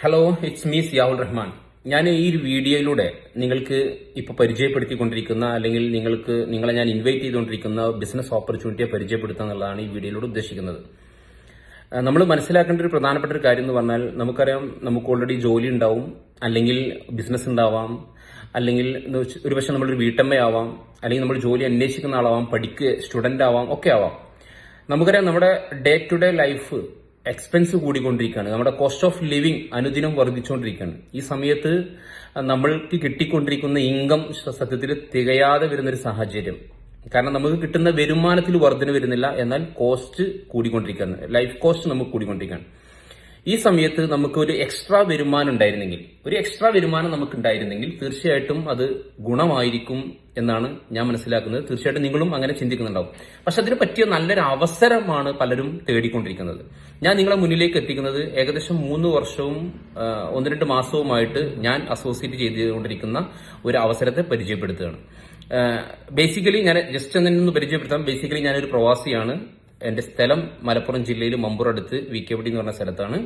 Hello, it's me Ziaul Rahman. ഞാൻ ഈ ഒരു വീഡിയോയിലൂടെ നിങ്ങൾക്ക് ഇപ്പോൾ പരിചയപ്പെടുത്തിക്കൊണ്ടിരിക്കുന്ന അല്ലെങ്കിൽ നിങ്ങളെ ഞാൻ ഇൻവൈറ്റ് ചെയ്തുകൊണ്ടിരിക്കുന്ന ബിസിനസ് ഓപ്പർച്യൂണിറ്റിയെ പരിചയപ്പെടുത്തുക എന്നുള്ളതാണ് ഈ വീഡിയോയിലൂടെ ഉദ്ദേശിക്കുന്നത്. നമ്മൾ മനസ്സിലാക്കേണ്ട ഒരു പ്രധാനപ്പെട്ട ഒരു കാര്യം എന്ന് പറഞ്ഞാൽ, നമുക്കറിയാം നമുക്ക് ഓൾറെഡി ജോലി ഉണ്ടാവും, അല്ലെങ്കിൽ ബിസിനസ് ഉണ്ടാവാം, അല്ലെങ്കിൽ ഒരുപക്ഷെ നമ്മളൊരു വീട്ടമ്മയാവാം, അല്ലെങ്കിൽ നമ്മൾ ജോലി അന്വേഷിക്കുന്ന ആളാവാം, സ്റ്റുഡന്റ് ആവാം, ഒക്കെ ആവാം. നമുക്കറിയാം നമ്മുടെ day to day life expense കൂടിക്കൊണ്ടിരിക്കുകയാണ്. നമ്മുടെ കോസ്റ്റ് ഓഫ് ലിവിങ് അനുദിനം വർദ്ധിച്ചുകൊണ്ടിരിക്കുകയാണ്. ഈ സമയത്ത് നമ്മൾക്ക് കിട്ടിക്കൊണ്ടിരിക്കുന്ന ഇൻകം സത്യത്തിൽ തികയാതെ വരുന്നൊരു സാഹചര്യം. കാരണം നമുക്ക് കിട്ടുന്ന വരുമാനത്തിൽ വർധന വരുന്നില്ല, എന്നാൽ കോസ്റ്റ് കൂടിക്കൊണ്ടിരിക്കുകയാണ്. ലൈഫ് കോസ്റ്റ് നമുക്ക് കൂടിക്കൊണ്ടിരിക്കുകയാണ്. ഈ സമയത്ത് നമുക്ക് ഒരു എക്സ്ട്രാ വരുമാനം ഉണ്ടായിരുന്നെങ്കിൽ തീർച്ചയായിട്ടും അത് ഗുണമായിരിക്കും എന്നാണ് ഞാൻ മനസ്സിലാക്കുന്നത്. തീർച്ചയായിട്ടും നിങ്ങളും അങ്ങനെ ചിന്തിക്കുന്നുണ്ടാവും. പക്ഷെ അതിന് പറ്റിയ നല്ലൊരു അവസരമാണ് പലരും തേടിക്കൊണ്ടിരിക്കുന്നത്. ഞാൻ നിങ്ങളെ മുന്നിലേക്ക് എത്തിക്കുന്നത് ഏകദേശം 3 വർഷവും 1-2 മാസവുമായിട്ട് ഞാൻ അസോസിയേറ്റ് ചെയ്തുകൊണ്ടിരിക്കുന്ന ഒരു അവസരത്തെ പരിചയപ്പെടുത്തുകയാണ്. ബേസിക്കലി ഞാൻ ജസ്റ്റ് ഒന്ന് പരിചയപ്പെടുത്താം. ബേസിക്കലി ഞാനൊരു പ്രവാസിയാണ്. എന്റെ സ്ഥലം മലപ്പുറം ജില്ലയിൽ മമ്പൂർ അടുത്ത് വിക്കേപ്പടി എന്ന് പറഞ്ഞ സ്ഥലത്താണ്.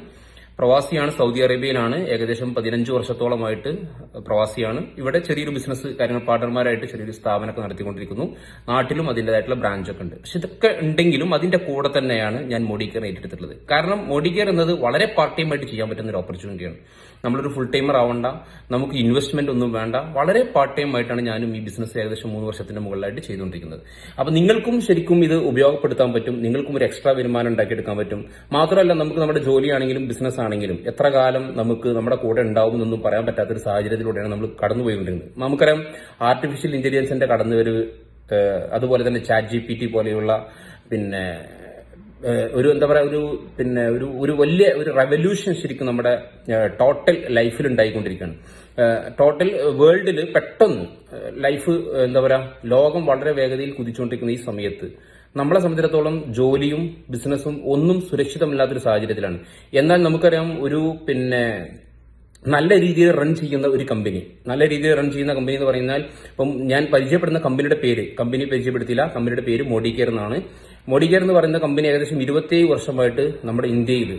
പ്രവാസിയാണ്, സൗദി അറേബ്യയിലാണ്. ഏകദേശം 15 വർഷത്തോളമായിട്ട് പ്രവാസിയാണ്. ഇവിടെ ചെറിയൊരു ബിസിനസ് കാര്യങ്ങൾ പാർട്ണർമാരായിട്ട് ചെറിയൊരു സ്ഥാപനമൊക്കെ നടത്തിക്കൊണ്ടിരിക്കുന്നു. നാട്ടിലും അതിൻ്റെതായിട്ടുള്ള ബ്രാഞ്ചൊക്കെ ഉണ്ട്. പക്ഷെ ഇതൊക്കെ ഉണ്ടെങ്കിലും അതിന്റെ കൂടെ തന്നെയാണ് ഞാൻ മോഡി കെയർ ഏറ്റെടുത്തിട്ടുള്ളത്. കാരണം മോഡി കെയർ എന്നത് വളരെ പാർട്ട് ടൈം ആയിട്ട് ചെയ്യാൻ പറ്റുന്ന ഒരു ഓപ്പർച്യൂണിറ്റിയാണ്. നമ്മളൊരു ഫുൾ ടൈമർ ആവണ്ട, നമുക്ക് ഇൻവെസ്റ്റ്മെന്റ് ഒന്നും വേണ്ട, വളരെ പാർട്ട് ടൈം ആയിട്ടാണ് ഞാനും ഈ ബിസിനസ് ഏകദേശം 3 വർഷത്തിന്റെ മുകളിലായിട്ട് ചെയ്തുകൊണ്ടിരിക്കുന്നത്. അപ്പൊ നിങ്ങൾക്കും ശരിക്കും ഇത് ഉപയോഗപ്പെടുത്താൻ പറ്റും. നിങ്ങൾക്കും ഒരു എക്സ്ട്രാ വരുമാനം ഉണ്ടാക്കിയെടുക്കാൻ പറ്റും. മാത്രമല്ല, നമുക്ക് നമ്മുടെ ജോലിയാണെങ്കിലും ബിസിനസ് ആണെങ്കിലും എത്ര കാലം നമുക്ക് നമ്മുടെ കൂടെ ഉണ്ടാവും എന്നൊന്നും പറയാൻ പറ്റാത്തൊരു സാഹചര്യത്തിലൂടെയാണ് നമ്മൾ കടന്നുപോയിക്കൊണ്ടിരിക്കുന്നത്. നമുക്കറിയാം ആർട്ടിഫിഷ്യൽ ഇന്റലിജൻസിന്റെ കടന്നുവരവ്, അതുപോലെ തന്നെ ചാറ്റ് GPT പോലെയുള്ള ഒരു വലിയ ഒരു റെവല്യൂഷൻ ശരിക്കും നമ്മുടെ ടോട്ടൽ ലൈഫിൽ ഉണ്ടായിക്കൊണ്ടിരിക്കുകയാണ്. ടോട്ടൽ വേൾഡിൽ പെട്ടെന്ന് ലൈഫ് ലോകം വളരെ വേഗതയിൽ കുതിച്ചുകൊണ്ടിരിക്കുന്ന ഈ സമയത്ത് നമ്മളെ സംബന്ധിച്ചിടത്തോളം ജോലിയും ബിസിനസ്സും ഒന്നും സുരക്ഷിതമല്ലാത്തൊരു സാഹചര്യത്തിലാണ്. എന്നാൽ നമുക്കറിയാം നല്ല രീതിയിൽ റൺ ചെയ്യുന്ന ഒരു കമ്പനി, എന്ന് പറഞ്ഞാൽ ഇപ്പം ഞാൻ പരിചയപ്പെടുന്ന കമ്പനി പരിചയപ്പെടുത്തിയില്ല. കമ്പനിയുടെ പേര് മോഡി കെയർ എന്നാണ്. മോഡി കെയർ എന്ന് പറയുന്ന കമ്പനി ഏകദേശം 27 വർഷമായിട്ട് നമ്മുടെ ഇന്ത്യയിൽ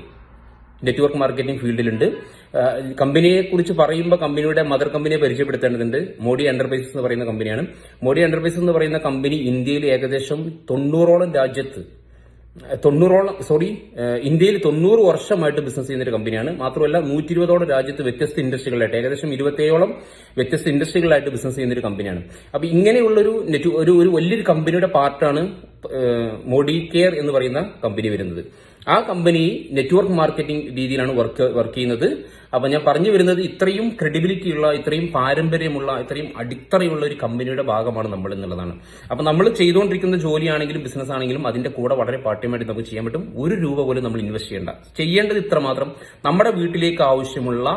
നെറ്റ്വർക്ക് മാർക്കറ്റിംഗ് ഫീൽഡിലുണ്ട്. കമ്പനിയെ കുറിച്ച് പറയുമ്പോൾ കമ്പനിയുടെ മദർ കമ്പനിയെ പരിചയപ്പെടുത്തേണ്ടതുണ്ട്. മോഡി എന്റർപ്രൈസസ് എന്ന് പറയുന്ന കമ്പനിയാണ്. മോഡി എന്റർപ്രൈസസ് എന്ന് പറയുന്ന കമ്പനി ഇന്ത്യയിൽ ഏകദേശം 90ഓളം ഇന്ത്യയിൽ 90 വർഷമായിട്ട് ബിസിനസ് ചെയ്യുന്ന ഒരു കമ്പനിയാണ്. മാത്രമല്ല 120ഓളം രാജ്യത്ത് വ്യത്യസ്ത ഇൻഡസ്ട്രികളായിട്ട് ഏകദേശം 27ഓളം വ്യത്യസ്ത ഇൻഡസ്ട്രികളായിട്ട് ബിസിനസ് ചെയ്യുന്ന ഒരു കമ്പനിയാണ്. അപ്പൊ ഇങ്ങനെയുള്ളൊരു ഒരു വലിയൊരു കമ്പനിയുടെ പാർട്ടാണ് മോഡി കെയർ എന്ന് പറയുന്ന കമ്പനി വരുന്നത്. ആ കമ്പനി നെറ്റ്വർക്ക് മാർക്കറ്റിംഗ് രീതിയിലാണ് വർക്ക് ചെയ്യുന്നത്. അപ്പൊ ഞാൻ പറഞ്ഞു വരുന്നത്, ഇത്രയും ക്രെഡിബിലിറ്റി ഉള്ള, ഇത്രയും പാരമ്പര്യമുള്ള, ഇത്രയും അടിത്തറയുള്ള ഒരു കമ്പനിയുടെ ഭാഗമാണ് നമ്മൾ എന്നുള്ളതാണ്. അപ്പൊ നമ്മൾ ചെയ്തുകൊണ്ടിരിക്കുന്ന ജോലിയാണെങ്കിലും ബിസിനസ് ആണെങ്കിലും അതിന്റെ കൂടെ വളരെ പാർട്ടിയുമായിട്ട് നമുക്ക് ചെയ്യാൻ പറ്റും. 1 രൂപ പോലും നമ്മൾ ഇൻവെസ്റ്റ് ചെയ്യേണ്ട. ചെയ്യേണ്ടത് ഇത്രമാത്രം: നമ്മുടെ വീട്ടിലേക്ക് ആവശ്യമുള്ള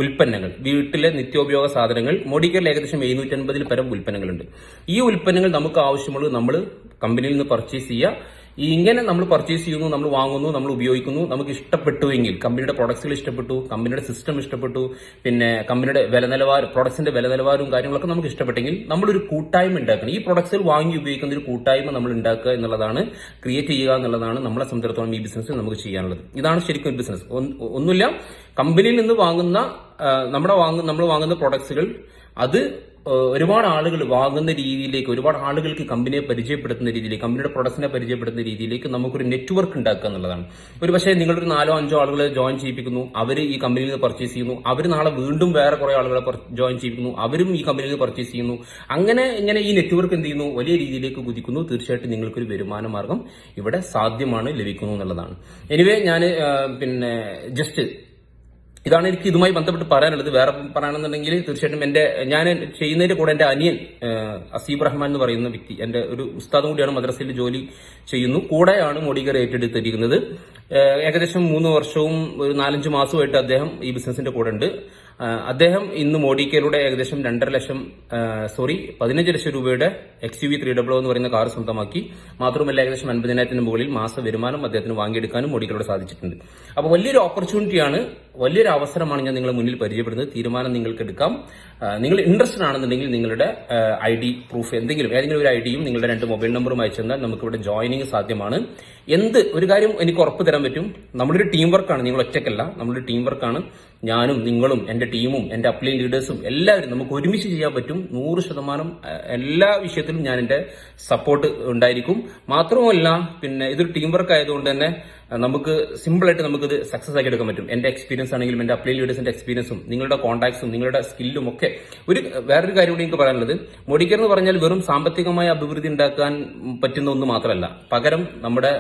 ഉൽപ്പന്നങ്ങൾ, വീട്ടിലെ നിത്യോപയോഗ സാധനങ്ങൾ. മോഡി കെയറിൽ ഏകദേശം 750-ൽ പരം ഉൽപ്പന്നങ്ങളുണ്ട്. ഈ ഉൽപ്പന്നങ്ങൾ നമുക്ക് ആവശ്യമുള്ളത് നമ്മൾ കമ്പനിയിൽ നിന്ന് പർച്ചേസ് ചെയ്യുക. ഇങ്ങനെ നമ്മൾ പർച്ചേസ് ചെയ്യുന്നു, നമ്മൾ വാങ്ങുന്നു, നമ്മൾ ഉപയോഗിക്കുന്നു. നമുക്ക് ഇഷ്ടപ്പെട്ടുവെങ്കിൽ, കമ്പനിയുടെ പ്രൊഡക്ട്സുകൾ ഇഷ്ടപ്പെട്ടു, കമ്പനിയുടെ സിസ്റ്റം ഇഷ്ടപ്പെട്ടു, കമ്പനിയുടെ പ്രൊഡക്ട്സിന്റെ വില നിലവാരവും കാര്യങ്ങളൊക്കെ നമുക്ക് ഇഷ്ടപ്പെട്ടെങ്കിൽ നമ്മളൊരു കൂട്ടായ്മ ഉണ്ടാക്കണം. ഈ പ്രൊഡക്ട്സുകൾ വാങ്ങി ഉപയോഗിക്കുന്ന ഒരു കൂട്ടായ്മ നമ്മൾ ഉണ്ടാക്കുക എന്നുള്ളതാണ്, ക്രിയേറ്റ് ചെയ്യുക എന്നുള്ളതാണ് നമ്മളെ സംബന്ധിച്ചിടത്തോളം ഈ ബിസിനസ്സിൽ നമുക്ക് ചെയ്യാനുള്ളത്. ഇതാണ് ശരിക്കും ഒരു ബിസിനസ്. ഒന്നുമില്ല, കമ്പനിയിൽ നിന്ന് നമ്മൾ വാങ്ങുന്ന പ്രൊഡക്ട്സുകൾ അത് ഒരുപാട് ആളുകൾ വാങ്ങുന്ന രീതിയിലേക്ക്, ഒരുപാട് ആളുകൾക്ക് കമ്പനിയെ പരിചയപ്പെടുത്തുന്ന രീതിയിലേക്ക്, കമ്പനിയുടെ പ്രൊഡക്ട്സിനെ പരിചയപ്പെടുത്തുന്ന രീതിയിലേക്ക് നമുക്കൊരു നെറ്റ്വർക്ക് ഉണ്ടാക്കുക എന്നുള്ളതാണ്. ഒരു പക്ഷേ നിങ്ങളൊരു 4-5 ആളുകളെ ജോയിൻ ചെയ്യിപ്പിക്കുന്നു, അവർ ഈ കമ്പനിയിൽ നിന്ന് പർച്ചേസ് ചെയ്യുന്നു, അവർ നാളെ വീണ്ടും വേറെ കുറെ ആളുകളെ ജോയിൻ ചെയ്യിപ്പിക്കുന്നു, അവരും ഈ കമ്പനിയിൽ നിന്ന് പർച്ചേസ് ചെയ്യുന്നു. ഇങ്ങനെ ഈ നെറ്റ്വർക്ക് എന്ത് ചെയ്യുന്നു, വലിയ രീതിയിലേക്ക് കുതിക്കുന്നു. തീർച്ചയായിട്ടും നിങ്ങൾക്കൊരു വരുമാന മാർഗം ഇവിടെ സാധ്യമാണ്, ലഭിക്കുന്നു എന്നുള്ളതാണ്. എനിവേ, ഞാൻ ഇതാണ് എനിക്ക് ഇതുമായി ബന്ധപ്പെട്ട് പറയാനുള്ളത്. വേറെ പറയാണെന്നുണ്ടെങ്കിൽ തീർച്ചയായിട്ടും ഞാൻ ചെയ്യുന്നതിന്റെ കൂടെ എന്റെ അനിയൻ അസീബ് റഹ്മാൻ എന്ന് പറയുന്ന വ്യക്തി, എന്റെ ഒരു ഉസ്താദും കൂടിയാണ്, മദ്രസയിൽ ജോലി ചെയ്യുന്നു. കൂടെയാണ് മോഡി കെയർ ഏറ്റെടുത്തിരിക്കുന്നത്. ഏകദേശം 3 വർഷവും 4-5 മാസമായിട്ട് അദ്ദേഹം ഈ ബിസിനസിന്റെ കൂടെ ഉണ്ട്. അദ്ദേഹം ഇന്ന് മോഡി കെയറിലൂടെ ഏകദേശം 15 ലക്ഷം രൂപയുടെ XUV 300 എന്ന് പറയുന്ന കാർ സ്വന്തമാക്കി. മാത്രമല്ല ഏകദേശം 50,000-ന് മുകളിൽ മാസ വരുമാനം അദ്ദേഹത്തിന് വാങ്ങിയെടുക്കാനും മോഡി കെയറിലൂടെ സാധിച്ചിട്ടുണ്ട്. അപ്പോൾ വലിയൊരു ഓപ്പർച്യൂണിറ്റിയാണ് വലിയൊരു അവസരമാണ് ഞാൻ നിങ്ങളെ മുന്നിൽ പരിചയപ്പെടുന്നത്. തീരുമാനം നിങ്ങൾക്ക് എടുക്കാം. നിങ്ങൾ ഇൻട്രസ്റ്റഡ് ആണെന്നുണ്ടെങ്കിൽ നിങ്ങളുടെ ID പ്രൂഫ് ഏതെങ്കിലും ഒരു IDയും നിങ്ങളുടെ 2 മൊബൈൽ നമ്പറും അയച്ചു തന്നാൽ നമുക്ക് ഇവിടെ ജോയിനിങ് സാധ്യമാണ്. ഒരു കാര്യം എനിക്ക് ഉറപ്പ് തരാൻ പറ്റും, നമ്മളൊരു ടീം വർക്കാണ്, നിങ്ങൾ ഒറ്റയ്ക്കല്ല, നമ്മളൊരു ടീം വർക്കാണ്. ഞാനും നിങ്ങളും എന്റെ ടീമും എന്റെ അപ്ലൈൻ ലീഡേഴ്സും എല്ലാവരും നമുക്ക് ഒരുമിച്ച് ചെയ്യാൻ പറ്റും. 100% എല്ലാ വിഷയത്തിലും ഞാൻ എന്റെ സപ്പോർട്ട് ഉണ്ടായിരിക്കും. മാത്രമല്ല ഇതൊരു ടീം വർക്ക് ആയതുകൊണ്ട് തന്നെ നമുക്ക് സിമ്പിൾ ആയിട്ട് നമുക്കിത് സക്സസ് ആക്കി എടുക്കാൻ പറ്റും. എന്റെ എക്സ്പീരിയൻസ് ആണെങ്കിലും എന്റെ അപ്ലൈൻ ലീഡേഴ്സിന്റെ എക്സ്പീരിയൻസും നിങ്ങളുടെ കോൺടാക്ട്സും നിങ്ങളുടെ സ്കില്ലും ഒക്കെ. വേറൊരു കാര്യം കൂടി എനിക്ക് പറയാനുള്ളത്, മോഡിക്കെയർ എന്ന് പറഞ്ഞാൽ വെറും സാമ്പത്തികമായ അഭിവൃദ്ധി ഉണ്ടാക്കാൻ പറ്റുന്ന ഒന്ന് മാത്രമല്ല, പകരം നമ്മുടെ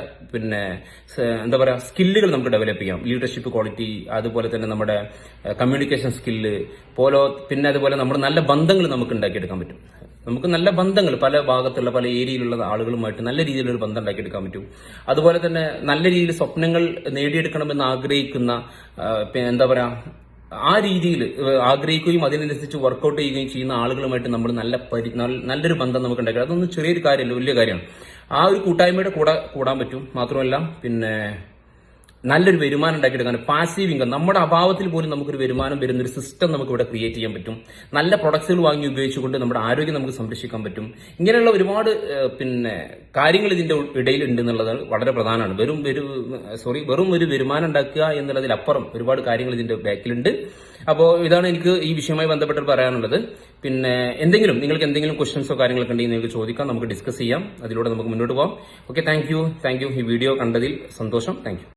സ്കില്ലുകൾ നമുക്ക് ഡെവലപ്പ് ചെയ്യാം. ലീഡർഷിപ്പ് ക്വാളിറ്റി, അതുപോലെ തന്നെ നമ്മുടെ കമ്മ്യൂണിക്കേഷൻ സ്കില്ല് അതുപോലെ നമ്മുടെ നല്ല ബന്ധങ്ങൾ നമുക്ക് ഉണ്ടാക്കിയെടുക്കാൻ പറ്റും. നമുക്ക് നല്ല ബന്ധങ്ങൾ പല ഭാഗത്തുള്ള പല ഏരിയയിലുള്ള ആളുകളുമായിട്ട് നല്ല രീതിയിലൊരു ബന്ധം ഉണ്ടാക്കിയെടുക്കാൻ പറ്റും. അതുപോലെ തന്നെ നല്ല രീതിയിൽ സ്വപ്നങ്ങൾ നേടിയെടുക്കണമെന്ന് ആഗ്രഹിക്കുന്ന ആ രീതിയിൽ ആഗ്രഹിക്കുകയും അതിനനുസരിച്ച് വർക്കൗട്ട് ചെയ്യുകയും ചെയ്യുന്ന ആളുകളുമായിട്ട് നമ്മൾ നല്ലൊരു ബന്ധം നമുക്ക് ഉണ്ടാക്കുക. അതൊന്നും ചെറിയൊരു കാര്യമല്ല, വലിയ കാര്യമാണ്. ആ ഒരു കൂട്ടായ്മയുടെ കൂടാൻ പറ്റും. മാത്രമല്ല നല്ലൊരു വരുമാനം ഉണ്ടാക്കിയെടുക്കാൻ, പാസീവ് ഇൻകം, നമ്മുടെ അഭാവത്തിൽ പോലും നമുക്കൊരു വരുമാനം വരുന്ന ഒരു സിസ്റ്റം നമുക്ക് ഇവിടെ ക്രിയേറ്റ് ചെയ്യാൻ പറ്റും. നല്ല പ്രൊഡക്ട്സുകൾ വാങ്ങി ഉപയോഗിച്ചുകൊണ്ട് നമ്മുടെ ആരോഗ്യം നമുക്ക് സംരക്ഷിക്കാൻ പറ്റും. ഇങ്ങനെയുള്ള ഒരുപാട് കാര്യങ്ങൾ ഇതിന്റെ ഇടയിൽ ഉണ്ട് എന്നുള്ളത് വളരെ പ്രധാനമാണ്. വെറും ഒരു വരുമാനം ഉണ്ടാക്കുക എന്നുള്ളതിലപ്പുറം ഒരുപാട് കാര്യങ്ങൾ ഇതിന്റെ ബാക്കിലുണ്ട്. അപ്പോൾ ഇതാണ് എനിക്ക് ഈ വിഷയവുമായി ബന്ധപ്പെട്ട് പറയാനുള്ളത്. നിങ്ങൾക്ക് എന്തെങ്കിലും ക്വസ്റ്റ്യൻസോ കാര്യങ്ങളൊക്കെ ഉണ്ടെങ്കിൽ നിങ്ങൾക്ക് ചോദിക്കാം, നമുക്ക് ഡിസ്കസ് ചെയ്യാം, അതിലൂടെ നമുക്ക് മുന്നോട്ട് പോകാം. Okay, thank you. ഈ വീഡിയോ കണ്ടതിൽ സന്തോഷം. Thank you.